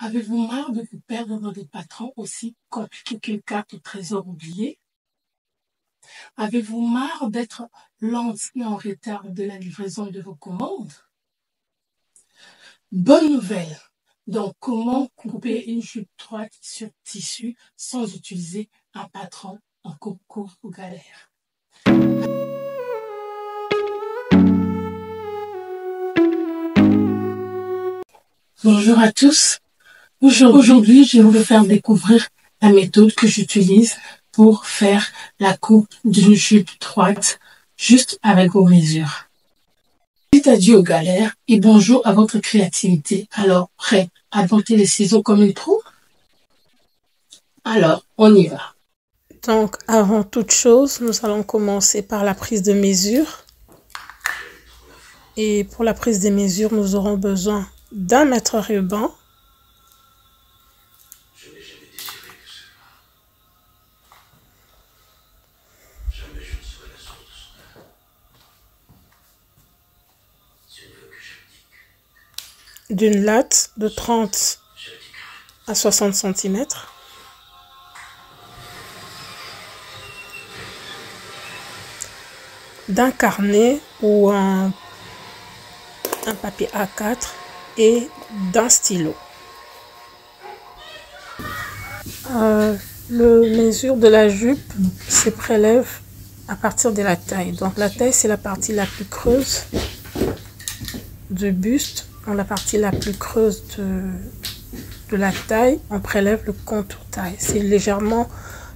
Avez-vous marre de vous perdre dans des patrons aussi compliqués qu'une carte au trésor oublié? Avez-vous marre d'être lente et en retard de la livraison de vos commandes? Bonne nouvelle! Donc, comment couper une jupe droite sur tissu sans utiliser un patron en coupe-court ou galère? Bonjour à tous. Aujourd'hui, je vais vous faire découvrir la méthode que j'utilise pour faire la coupe d'une jupe droite juste avec vos mesures. Dites adieu aux galères et bonjour à votre créativité. Alors, prêt à dompter les ciseaux comme une proue? Alors, on y va. Donc, avant toute chose, nous allons commencer par la prise de mesure. Et pour la prise de mesure, nous aurons besoin d'un mètre ruban, d'une latte de 30 à 60 cm, d'un carnet ou un papier A4 et d'un stylo. Le mesure de la jupe se prélève à partir de la taille. Donc la taille, c'est la partie la plus creuse du buste. Dans la partie la plus creuse de la taille, on prélève le contour taille. C'est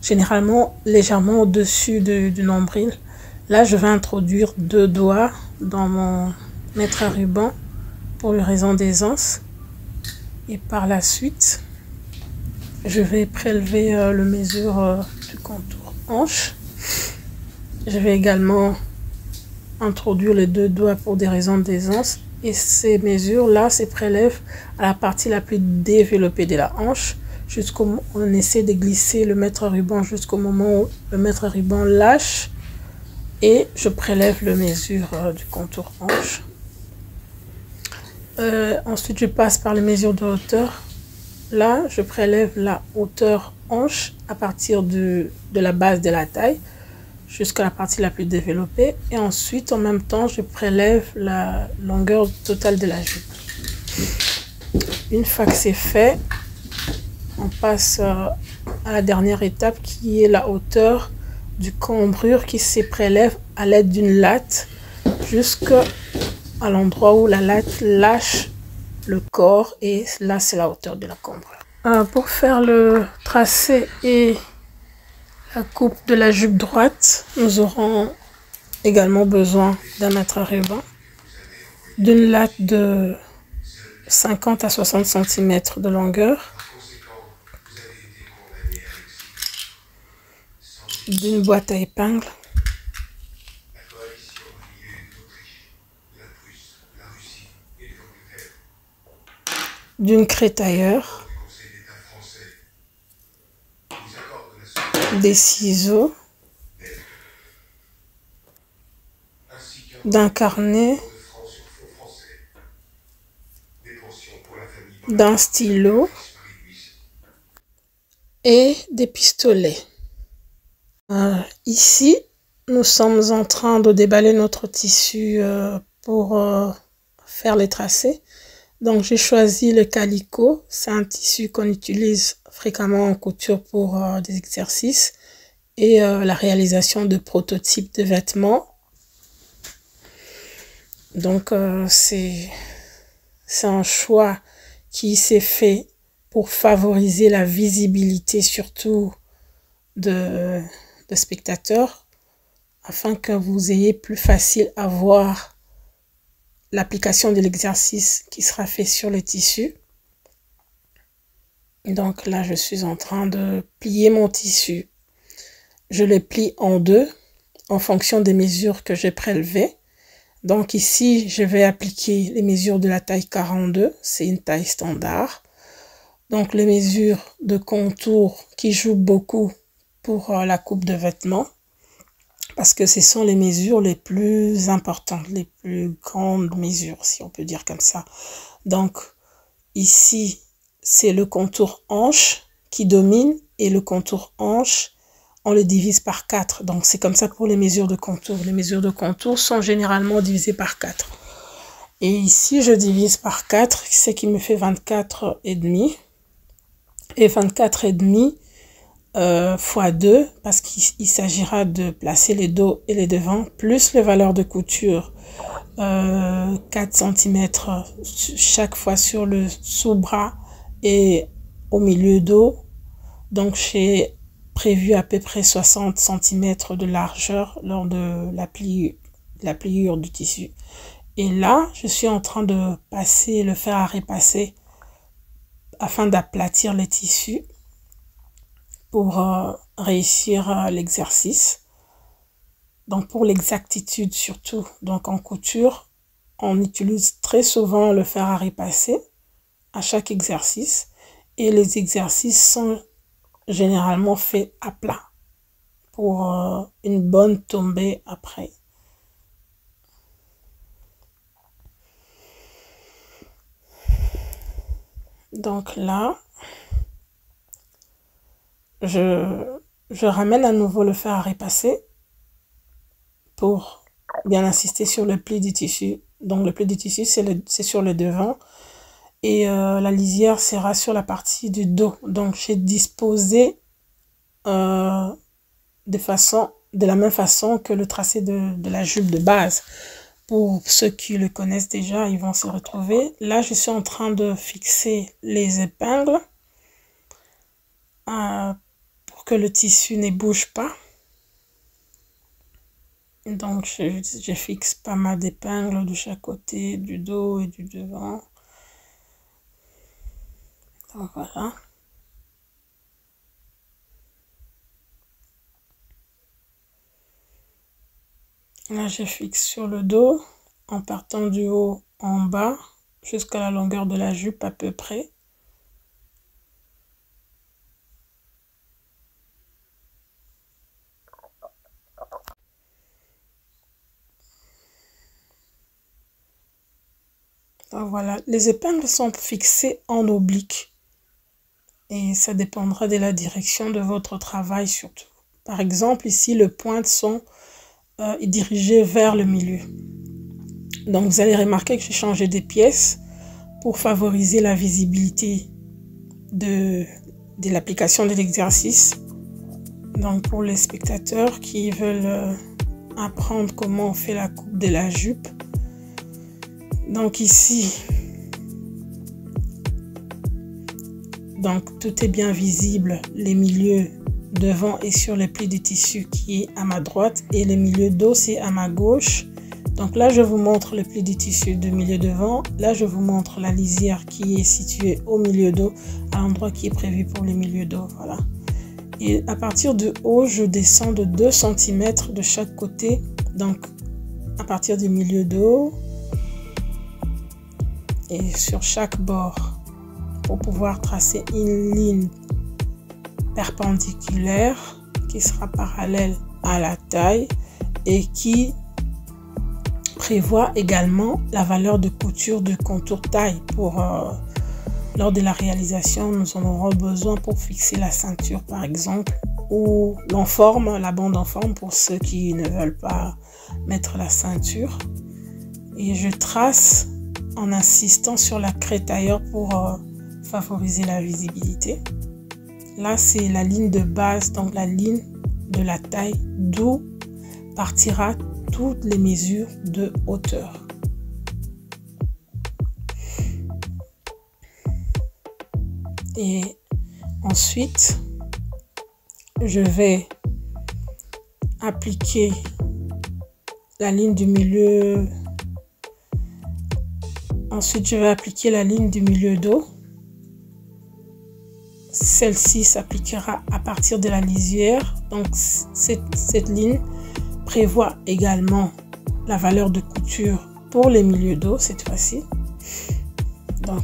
généralement légèrement au-dessus du nombril. Là, je vais introduire 2 doigts dans mon mètre à ruban pour une raison d'aisance. Et par la suite, je vais prélever le mesure du contour hanche. Je vais également introduire les 2 doigts pour des raisons d'aisance. Et ces mesures-là se prélèvent à la partie la plus développée de la hanche. On essaie de glisser le mètre à ruban jusqu'au moment où le mètre à ruban lâche. Et je prélève le mesure du contour hanche. Ensuite, je passe par les mesures de hauteur. Là, je prélève la hauteur hanche à partir de la base de la taille jusqu'à la partie la plus développée. Et ensuite, en même temps, je prélève la longueur totale de la jupe. Une fois que c'est fait, on passe à la dernière étape qui est la hauteur du cambrure qui se prélève à l'aide d'une latte jusqu'à l'endroit où la latte lâche le corps, et là c'est la hauteur de la cambrure. Pour faire le tracé et la coupe de la jupe droite, nous aurons également besoin d'un mètre à ruban, d'une latte de 50 à 60 cm de longueur, d'une boîte à épingles, d'une crétailleur, des ciseaux, d'un carnet, d'un stylo et des pistolets. Ici, nous sommes en train de déballer notre tissu pour faire les tracés. Donc j'ai choisi le calicot, c'est un tissu qu'on utilise fréquemment en couture pour des exercices et la réalisation de prototypes de vêtements. Donc c'est un choix qui s'est fait pour favoriser la visibilité surtout de spectateurs, afin que vous ayez plus facile à voir l'application de l'exercice qui sera fait sur le tissu. Donc là, je suis en train de plier mon tissu. Je le plie en 2 en fonction des mesures que j'ai prélevées. Donc ici, je vais appliquer les mesures de la taille 42, c'est une taille standard. Donc les mesures de contour qui jouent beaucoup pour la coupe de vêtements, parce que ce sont les mesures les plus importantes, les plus grandes mesures, si on peut dire comme ça. Donc ici, c'est le contour hanche qui domine, et le contour hanche, on le divise par 4. Donc, c'est comme ça pour les mesures de contour. Les mesures de contour sont généralement divisées par 4. Et ici, je divise par 4, ce qui me fait 24,5. Et 24,5 fois 2, parce qu'il s'agira de placer les dos et les devants, plus les valeurs de couture, 4 cm chaque fois sur le sous-bras et au milieu dos. Donc, j'ai prévu à peu près 60 cm de largeur lors de la pliure du tissu. Et là, je suis en train de passer le fer à repasser afin d'aplatir les tissus pour réussir l'exercice. Donc, pour l'exactitude surtout. Donc, en couture, on utilise très souvent le fer à repasser à chaque exercice. Et les exercices sont généralement faits à plat pour une bonne tombée après. Donc là, je ramène à nouveau le fer à repasser pour bien insister sur le pli du tissu. Donc le pli du tissu, c'est sur le devant, et la lisière sera sur la partie du dos. Donc j'ai disposé de la même façon que le tracé de la jupe de base. Pour ceux qui le connaissent déjà, ils vont se retrouver. Là, je suis en train de fixer les épingles pour que le tissu ne bouge pas. Donc, je fixe pas mal d'épingles de chaque côté, du dos et du devant. Donc, voilà. Là, je fixe sur le dos en partant du haut en bas jusqu'à la longueur de la jupe à peu près. Donc voilà, les épingles sont fixées en oblique et ça dépendra de la direction de votre travail surtout. Par exemple, ici, les pointes sont dirigées vers le milieu. Donc, vous allez remarquer que j'ai changé des pièces pour favoriser la visibilité de l'application de l'exercice. Donc, pour les spectateurs qui veulent apprendre comment on fait la coupe de la jupe. Donc, ici, donc tout est bien visible, les milieux devant et sur les plis du tissu qui est à ma droite et les milieux dos c'est à ma gauche. Donc là je vous montre le pli du tissu de milieu devant, là je vous montre la lisière qui est située au milieu dos, à l'endroit qui est prévu pour les milieux dos, voilà. Et à partir de haut je descends de 2 cm de chaque côté, donc à partir du milieu dos et sur chaque bord, pour pouvoir tracer une ligne perpendiculaire qui sera parallèle à la taille et qui prévoit également la valeur de couture de contour taille. Pour lors de la réalisation, nous en aurons besoin pour fixer la ceinture par exemple, ou l'enforme, la bande en forme pour ceux qui ne veulent pas mettre la ceinture. Et je trace en insistant sur la craie tailleur pour favoriser la visibilité. Là, c'est la ligne de base, donc la ligne de la taille d'où partira toutes les mesures de hauteur. Et ensuite, je vais appliquer la ligne du milieu. Ensuite, je vais appliquer la ligne du milieu dos. Celle-ci s'appliquera à partir de la lisière. Donc, cette ligne prévoit également la valeur de couture pour les milieux dos cette fois-ci. Donc,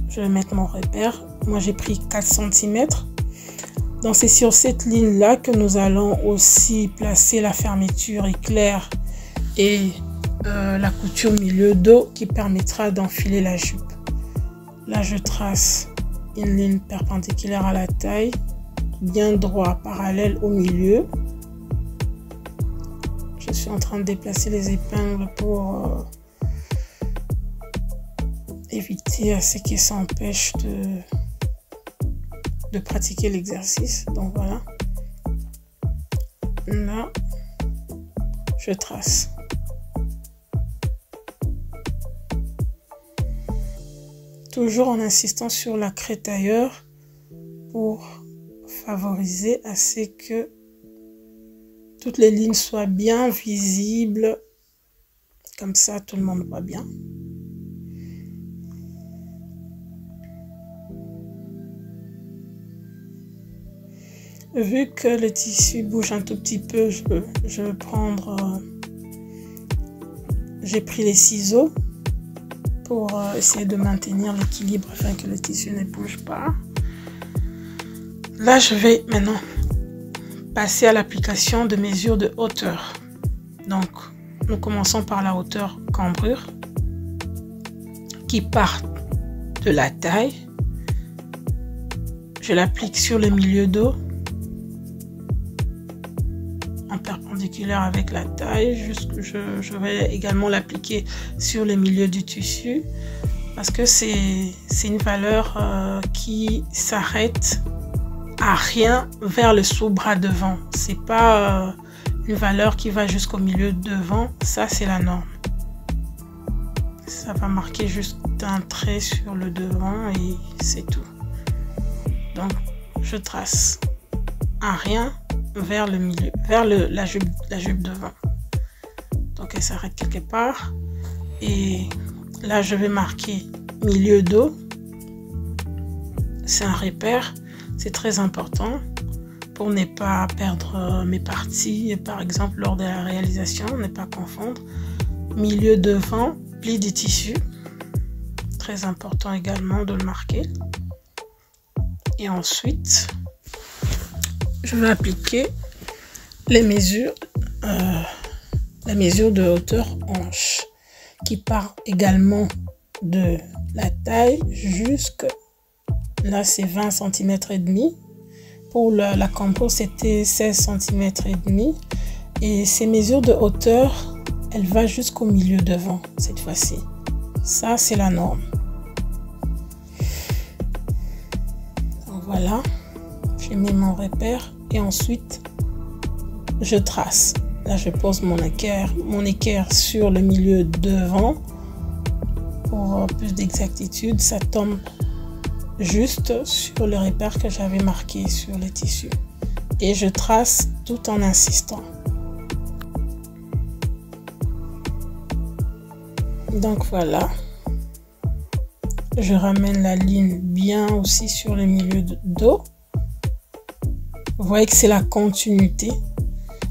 je vais mettre mon repère. Moi, j'ai pris 4 cm. Donc, c'est sur cette ligne-là que nous allons aussi placer la fermeture éclair et la couture milieu dos qui permettra d'enfiler la jupe. Là, je trace une ligne perpendiculaire à la taille, bien droit, parallèle au milieu. Je suis en train de déplacer les épingles pour éviter à ce qui s'empêche de pratiquer l'exercice. Donc voilà. Là, je trace. Toujours en insistant sur la crétailleur pour favoriser à ce que toutes les lignes soient bien visibles. Comme ça, tout le monde voit bien. Vu que le tissu bouge un tout petit peu, je vais prendre... j'ai pris les ciseaux pour essayer de maintenir l'équilibre afin que le tissu ne bouge pas. Là, je vais maintenant passer à l'application de mesure de hauteur. Donc, nous commençons par la hauteur cambrure qui part de la taille. Je l'applique sur le milieu dos en perpendiculaire avec la taille. Je vais également l'appliquer sur le milieu du tissu parce que c'est une valeur qui s'arrête à rien vers le sous-bras devant. C'est pas une valeur qui va jusqu'au milieu devant. Ça, c'est la norme. Ça va marquer juste un trait sur le devant et c'est tout. Donc, je trace à rien vers le milieu, vers la jupe devant. Donc, elle s'arrête quelque part. Et là, je vais marquer milieu dos. C'est un repère. C'est très important pour ne pas perdre mes parties, par exemple lors de la réalisation, ne pas confondre. Milieu devant, pli du tissu, très important également de le marquer. Et ensuite, je vais appliquer les mesures, la mesure de hauteur hanche, qui part également de la taille jusqu'à... Là, c'est 20 cm et demi. Pour la campo, c'était 16 cm et demi. Et ces mesures de hauteur, elle va jusqu'au milieu devant, cette fois-ci. Ça, c'est la norme. Donc, voilà. J'ai mis mon repère. Et ensuite, je trace. Là, je pose mon équerre sur le milieu devant. Pour plus d'exactitude, ça tombe juste sur le repère que j'avais marqué sur le tissu. Et je trace tout en insistant. Donc voilà. Je ramène la ligne bien aussi sur le milieu de dos. Vous voyez que c'est la continuité.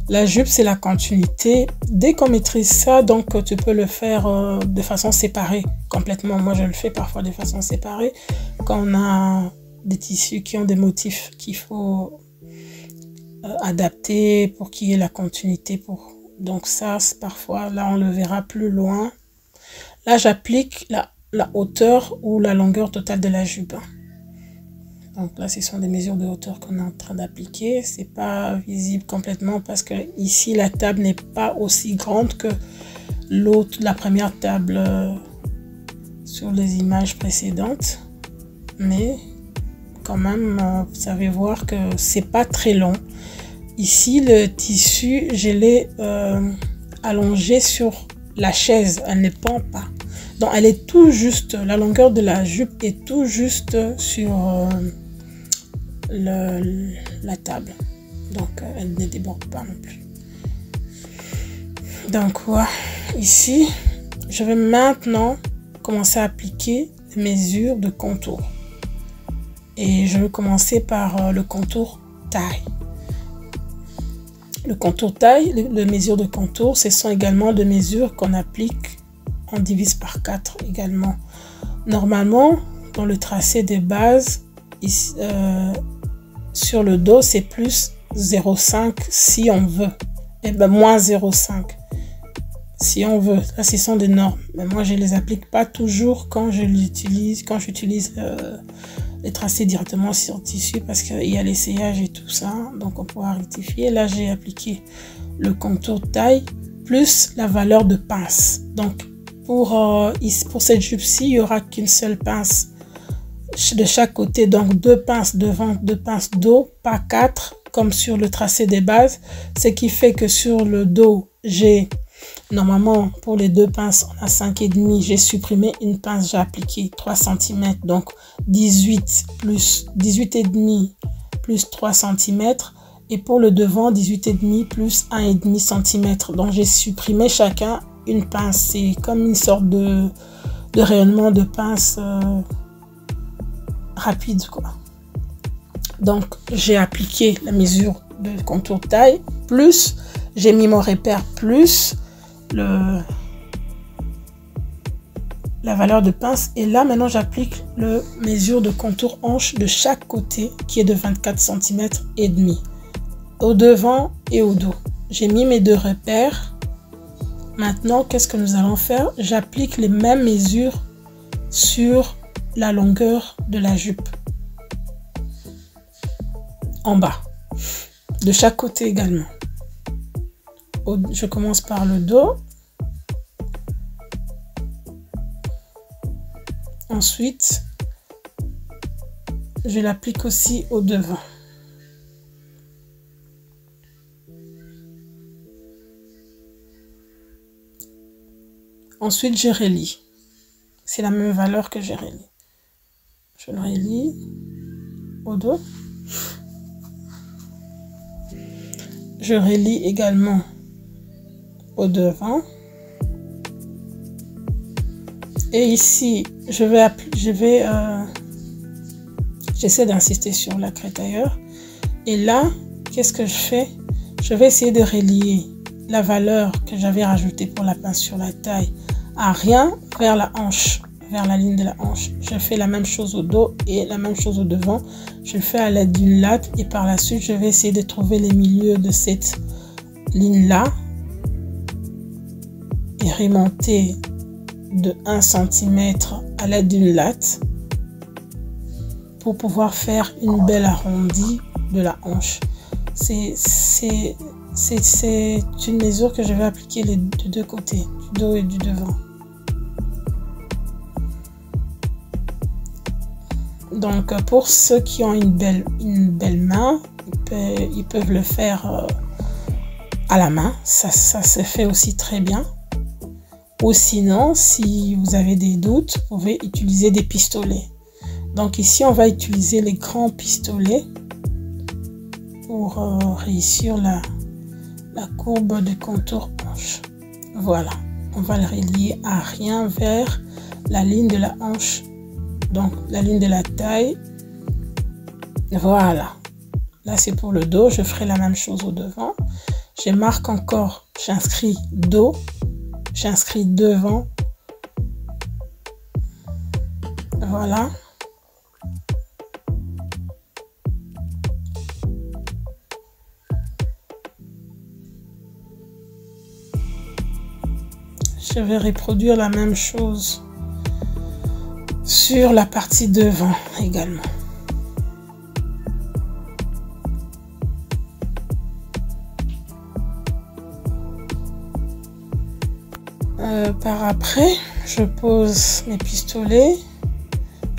La jupe, c'est la continuité. Dès qu'on maîtrise ça, donc tu peux le faire de façon séparée complètement. Moi, je le fais parfois de façon séparée. Quand on a des tissus qui ont des motifs qu'il faut adapter pour qu'il y ait la continuité. Donc ça, parfois, là, on le verra plus loin. Là, j'applique la hauteur ou la longueur totale de la jupe. Donc là, ce sont des mesures de hauteur qu'on est en train d'appliquer. C'est pas visible complètement parce que ici, la table n'est pas aussi grande que la première table sur les images précédentes. Mais quand même, vous savez voir que c'est pas très long. Ici, le tissu, je l'ai allongé sur la chaise. Elle ne pend pas. Donc, elle est tout juste, la longueur de la jupe est tout juste sur la table. Donc, elle ne déborde pas non plus. Donc, voilà. Ici, je vais maintenant commencer à appliquer les mesures de contour. Et je vais commencer par le contour taille. Le contour taille, les mesures de contour, ce sont également des mesures qu'on applique. On divise par 4 également. Normalement, dans le tracé de base, ici, sur le dos, c'est plus 0,5 si on veut. Et bien, moins 0,5 si on veut. Là, ce sont des normes. Mais moi, je ne les applique pas toujours quand j'utilise les tracer directement sur le tissu parce qu'il y a l'essayage et tout ça. Donc on pourra rectifier. Là, j'ai appliqué le contour taille plus la valeur de pince. Donc pour cette jupe-ci, il n'y aura qu'une seule pince de chaque côté. Donc 2 pinces devant, 2 pinces dos, pas 4 comme sur le tracé des bases. Ce qui fait que sur le dos, j'ai normalement pour les 2 pinces, on a 5,5. J'ai supprimé une pince, j'ai appliqué 3 cm. Donc 18 plus 18,5 plus 3 cm. Et pour le devant, 18,5 plus 1,5 cm. Donc j'ai supprimé chacun une pince. C'est comme une sorte de rayonnement de pince rapide, quoi. Donc j'ai appliqué la mesure de contour taille, plus j'ai mis mon repère, plus la valeur de pince. Et là maintenant j'applique le mesure de contour hanche de chaque côté qui est de 24 cm et demi au devant et au dos. J'ai mis mes 2 repères. Maintenant qu'est-ce que nous allons faire? J'applique les mêmes mesures sur la longueur de la jupe en bas, de chaque côté également. Je commence par le dos, ensuite je l'applique aussi au devant. Ensuite je relie, c'est la même valeur que je relie. Je le relie au dos. Je relie également au devant. Et ici, j'essaie d'insister sur la crétailleur. Et là, qu'est-ce que je fais? Je vais essayer de relier la valeur que j'avais rajoutée pour la pince sur la taille à rien vers la hanche, vers la ligne de la hanche. Je fais la même chose au dos et la même chose au devant. Je le fais à l'aide d'une latte et par la suite, je vais essayer de trouver les milieux de cette ligne-là et remonter de 1 cm à l'aide d'une latte pour pouvoir faire une belle arrondie de la hanche. C'est une mesure que je vais appliquer des 2 côtés, du dos et du devant. Donc pour ceux qui ont une belle main, ils peuvent le faire à la main, ça se fait aussi très bien. Ou sinon, si vous avez des doutes, vous pouvez utiliser des pistolets. Donc ici, on va utiliser les grands pistolets pour réussir la courbe de contour hanche. Voilà, on va le relier à rien vers la ligne de la hanche, donc la ligne de la taille. Voilà, là c'est pour le dos, je ferai la même chose au devant. Je marque encore, j'inscris dos, j'inscris devant. Voilà. Je vais reproduire la même chose sur la partie devant également. Par après, je pose mes pistolets.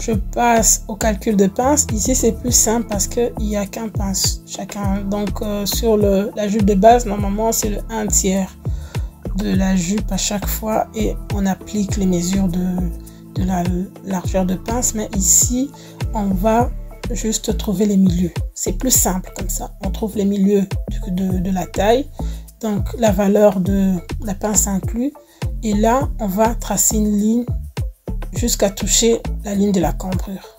Je passe au calcul de pince. Ici, c'est plus simple parce qu'il n'y a qu'un pince chacun. Donc, sur la jupe de base, normalement, c'est le 1/3 de la jupe à chaque fois. Et on applique les mesures de la largeur de pince. Mais ici, on va juste trouver les milieux. C'est plus simple comme ça. On trouve les milieux de la taille. Donc, la valeur de la pince inclus. Et là, on va tracer une ligne jusqu'à toucher la ligne de la cambrure.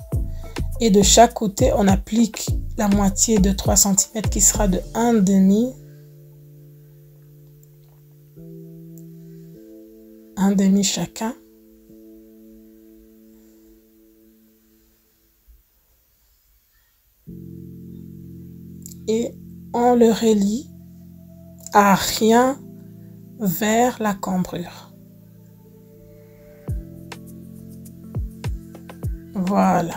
Et de chaque côté, on applique la moitié de 3 cm qui sera de 1/2. 1/2 chacun. Et on le relie à rien vers la cambrure. Voilà.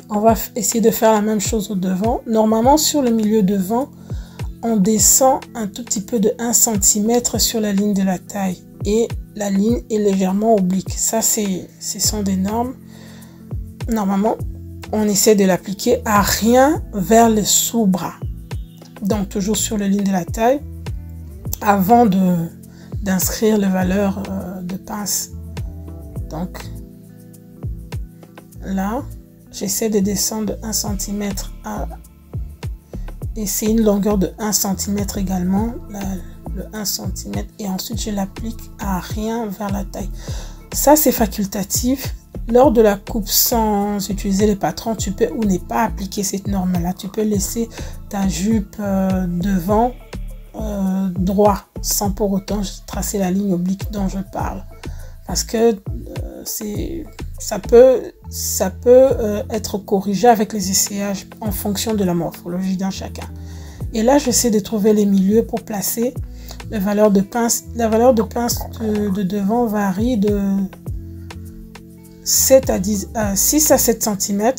On va essayer de faire la même chose au devant. Normalement, sur le milieu devant, on descend un tout petit peu de 1 cm sur la ligne de la taille. Et la ligne est légèrement oblique. Ça, ce sont des normes. Normalement, on essaie de l'appliquer à rien vers le sous-bras. Donc, toujours sur la ligne de la taille, avant d'inscrire les valeurs de pince. Donc, là, j'essaie de descendre de 1 cm et c'est une longueur de 1 cm également, le 1 cm, et ensuite je l'applique à rien vers la taille. Ça, c'est facultatif. Lors de la coupe sans utiliser les patrons, tu peux ou ne pas appliquer cette norme-là. Tu peux laisser ta jupe devant droit sans pour autant tracer la ligne oblique dont je parle. Parce que ça peut être corrigé avec les essayages en fonction de la morphologie d'un chacun. Et là, j'essaie de trouver les milieux pour placer les valeurs de pince. La valeur de pince de devant varie de 6 à 7 cm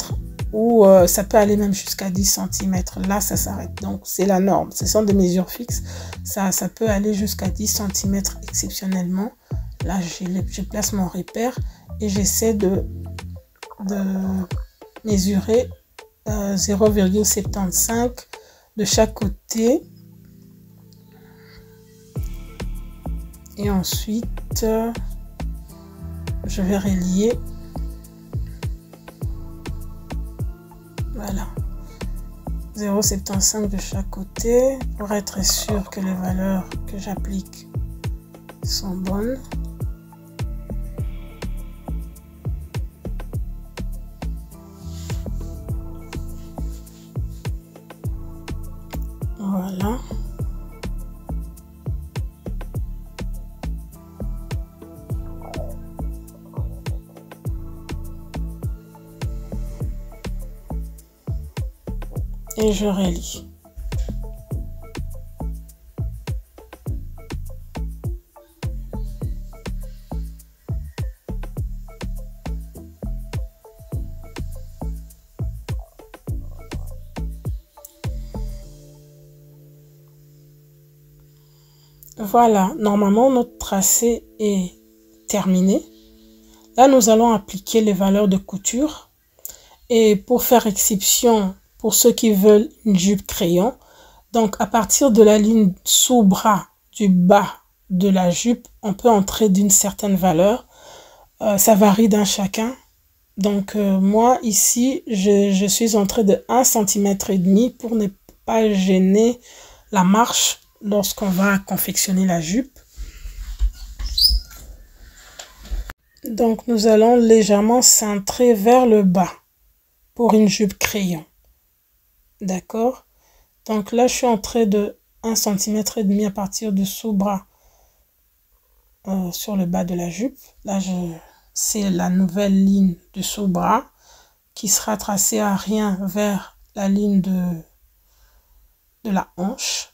ou ça peut aller même jusqu'à 10 cm. Là, ça s'arrête. Donc, c'est la norme. Ce sont des mesures fixes. Ça peut aller jusqu'à 10 cm exceptionnellement. Là, je place mon repère et j'essaie de mesurer 0,75 de chaque côté. Et ensuite, je vais relier. Voilà. 0,75 de chaque côté pour être sûr que les valeurs que j'applique sont bonnes. Voilà. Et je relie. Voilà, normalement notre tracé est terminé. Là, nous allons appliquer les valeurs de couture. Et pour faire exception, pour ceux qui veulent une jupe crayon, donc à partir de la ligne sous-bras du bas de la jupe, on peut entrer d'une certaine valeur. Ça varie d'un chacun. Donc moi ici, je suis entrée de 1,5 cm pour ne pas gêner la marche lorsqu'on va confectionner la jupe. Donc nous allons légèrement centrer vers le bas pour une jupe crayon. D'accord? Donc là, je suis entrée de 1,5 cm à partir du sous-bras sur le bas de la jupe. Là, c'est la nouvelle ligne du sous-bras qui sera tracée à rien vers la ligne de la hanche.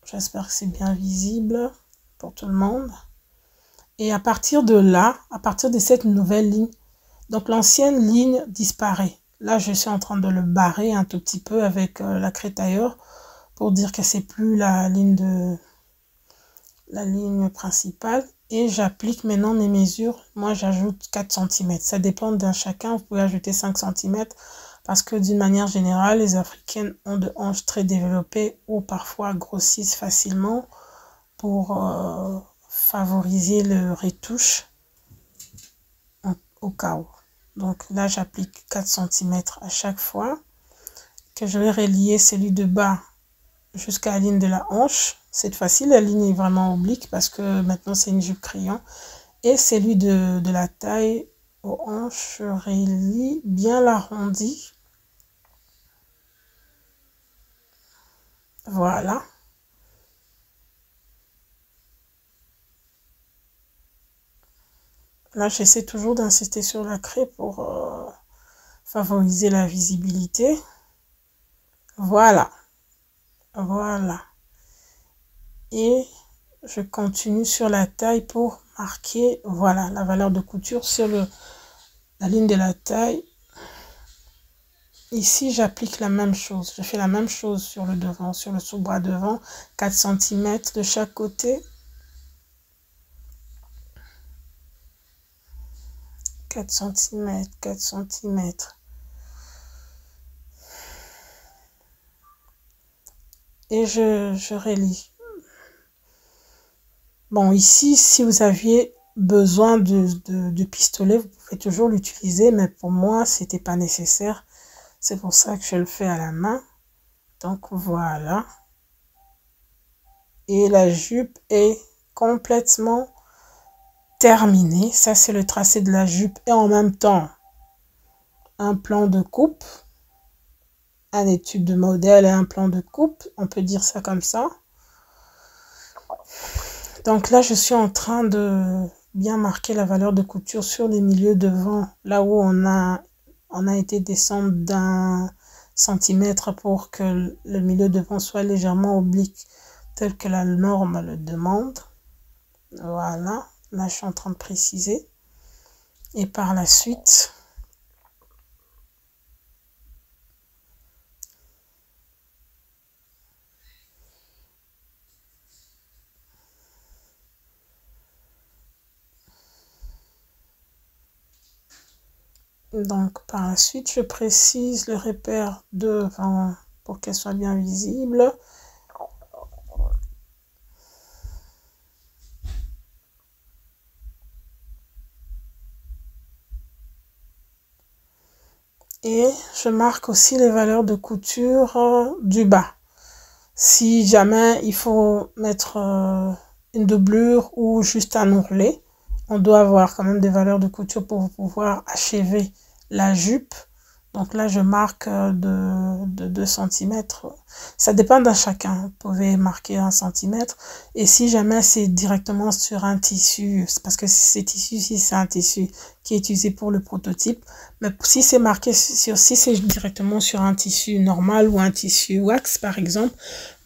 J'espère que c'est bien visible pour tout le monde. Et à partir de là, à partir de cette nouvelle ligne, donc l'ancienne ligne disparaît. Là, je suis en train de le barrer un tout petit peu avec la crétailleur pour dire que c'est plus la ligne principale. Et j'applique maintenant mes mesures. Moi, j'ajoute 4 cm. Ça dépend d'un chacun. Vous pouvez ajouter 5 cm parce que d'une manière générale, les Africaines ont de hanches très développées ou parfois grossissent facilement pour favoriser le retouche au cas où. Donc là, j'applique 4 cm à chaque fois que je vais relier celui de bas jusqu'à la ligne de la hanche. Cette fois-ci, la ligne est vraiment oblique parce que maintenant, c'est une jupe crayon. Et celui de la taille aux hanches, je relie bien l'arrondi. Voilà. Là, j'essaie toujours d'insister sur la craie pour favoriser la visibilité. Voilà. Voilà. Et je continue sur la taille pour marquer, voilà, la valeur de couture sur la ligne de la taille. Ici, j'applique la même chose. Je fais la même chose sur le devant, sur le sous-bras devant, 4 cm de chaque côté. 4 cm, 4 cm. Et je relie. Bon, ici, si vous aviez besoin de pistolet, vous pouvez toujours l'utiliser, mais pour moi, c'était pas nécessaire. C'est pour ça que je le fais à la main. Donc, voilà. Et la jupe est complètement terminée. Ça, c'est le tracé de la jupe. Et en même temps, un plan de coupe. Un étude de modèle et un plan de coupe. On peut dire ça comme ça. Donc là, je suis en train de bien marquer la valeur de couture sur les milieux devant. Là où on a été descendre d'1 centimètre pour que le milieu devant soit légèrement oblique, tel que la norme le demande. Voilà, là je suis en train de préciser. Et par la suite, je précise le repère devant pour qu'elle soit bien visible. Et je marque aussi les valeurs de couture du bas. Si jamais il faut mettre une doublure ou juste un ourlet, on doit avoir quand même des valeurs de couture pour pouvoir achever la jupe. Donc là, je marque de 2 cm. Ça dépend de chacun. Vous pouvez marquer 1 cm. Et si jamais c'est directement sur un tissu, c'est parce que ces tissus, si c'est un tissu qui est utilisé pour le prototype, mais si c'est marqué si c'est directement sur un tissu normal ou un tissu wax, par exemple,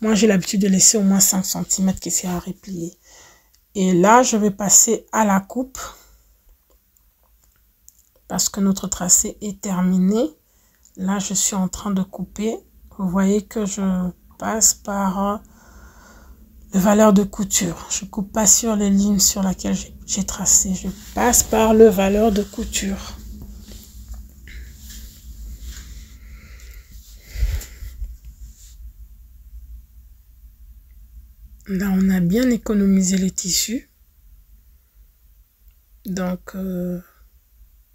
moi j'ai l'habitude de laisser au moins 5 cm qui s'est à replier. Et là, je vais passer à la coupe parce que notre tracé est terminé. Là, je suis en train de couper. Vous voyez que je passe par les valeurs de couture. Je coupe pas sur les lignes sur lesquelles j'ai tracé. Je passe par le valeur de couture. Là, on a bien économisé les tissus. Donc,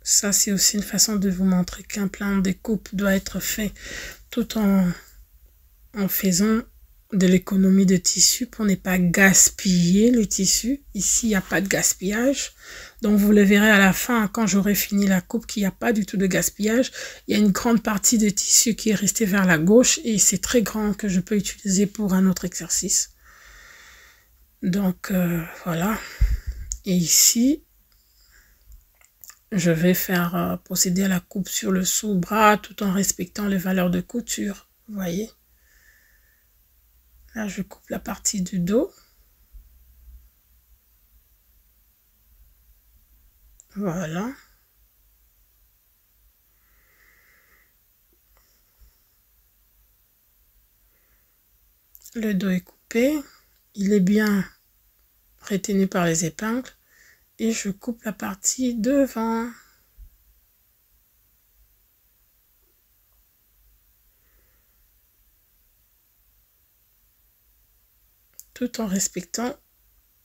ça, c'est aussi une façon de vous montrer qu'un plan de coupe doit être fait tout en faisant de l'économie de tissu pour ne pas gaspiller le tissu. Ici, il n'y a pas de gaspillage. Donc, vous le verrez à la fin, quand j'aurai fini la coupe, qu'il n'y a pas du tout de gaspillage. Il y a une grande partie de tissu qui est restée vers la gauche et c'est très grand que je peux utiliser pour un autre exercice. Donc, voilà. Et ici, je vais faire procéder à la coupe sur le sous-bras tout en respectant les valeurs de couture. Vous voyez? Là, je coupe la partie du dos. Voilà. Le dos est coupé. Il est bien retenu par les épingles. Et je coupe la partie devant. Tout en respectant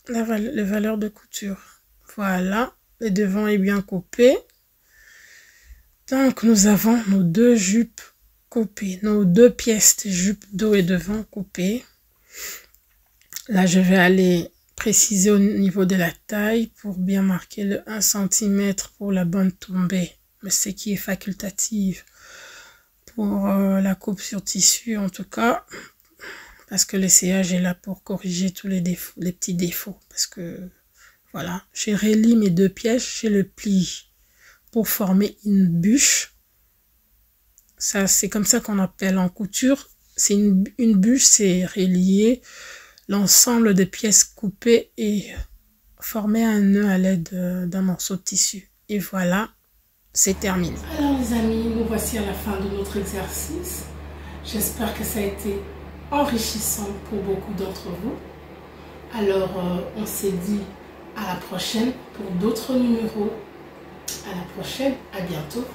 les valeurs de couture. Voilà, le devant est bien coupé. Donc, nous avons nos deux jupes coupées, nos deux pièces de jupe dos et devant coupées. Là, je vais aller préciser au niveau de la taille pour bien marquer le 1 cm pour la bonne tombée, mais ce qui est facultative pour la coupe sur tissu en tout cas, parce que l'essayage est là pour corriger tous les défauts, les petits défauts, parce que voilà, j'ai relie mes deux pièces, j'ai le pli pour former une bûche. Ça, c'est comme ça qu'on appelle en couture. C'est une bûche, c'est relier l'ensemble des pièces coupées et former un nœud à l'aide d'un morceau de tissu. Et voilà, c'est terminé. Alors les amis, nous voici à la fin de notre exercice. J'espère que ça a été enrichissant pour beaucoup d'entre vous. Alors, on s'est dit à la prochaine pour d'autres numéros. À la prochaine, à bientôt.